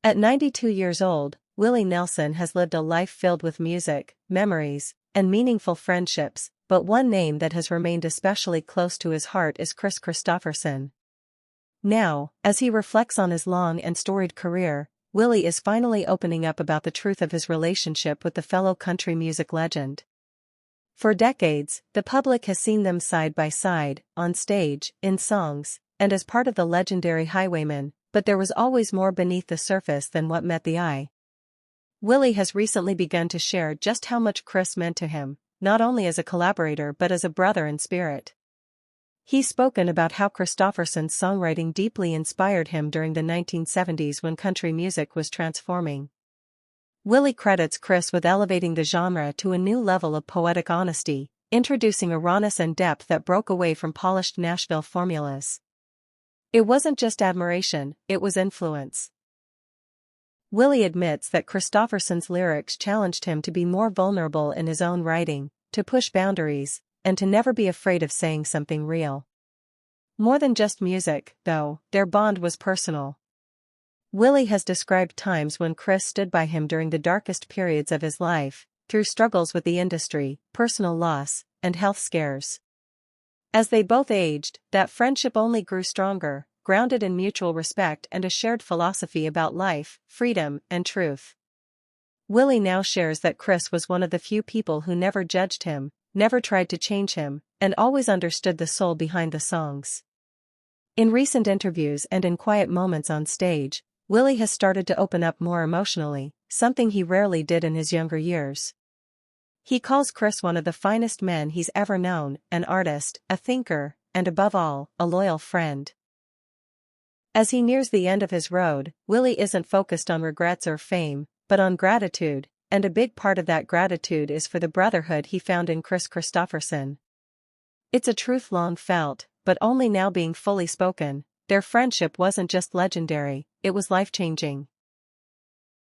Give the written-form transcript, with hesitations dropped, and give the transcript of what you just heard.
At 92 years old, Willie Nelson has lived a life filled with music, memories, and meaningful friendships, but one name that has remained especially close to his heart is Kris Kristofferson. Now, as he reflects on his long and storied career, Willie is finally opening up about the truth of his relationship with the fellow country music legend. For decades, the public has seen them side by side, on stage, in songs, and as part of the legendary Highwaymen, but there was always more beneath the surface than what met the eye. Willie has recently begun to share just how much Kris meant to him, not only as a collaborator but as a brother in spirit. He's spoken about how Kristofferson's songwriting deeply inspired him during the 1970s when country music was transforming. Willie credits Kris with elevating the genre to a new level of poetic honesty, introducing a rawness and depth that broke away from polished Nashville formulas. It wasn't just admiration, it was influence. Willie admits that Kristofferson's lyrics challenged him to be more vulnerable in his own writing, to push boundaries, and to never be afraid of saying something real. More than just music, though, their bond was personal. Willie has described times when Kris stood by him during the darkest periods of his life, through struggles with the industry, personal loss, and health scares. As they both aged, that friendship only grew stronger, grounded in mutual respect and a shared philosophy about life, freedom, and truth. Willie now shares that Kris was one of the few people who never judged him, never tried to change him, and always understood the soul behind the songs. In recent interviews and in quiet moments on stage, Willie has started to open up more emotionally, something he rarely did in his younger years. He calls Kris one of the finest men he's ever known, an artist, a thinker, and above all, a loyal friend. As he nears the end of his road, Willie isn't focused on regrets or fame, but on gratitude, and a big part of that gratitude is for the brotherhood he found in Kris Kristofferson. It's a truth long felt, but only now being fully spoken. Their friendship wasn't just legendary, it was life-changing.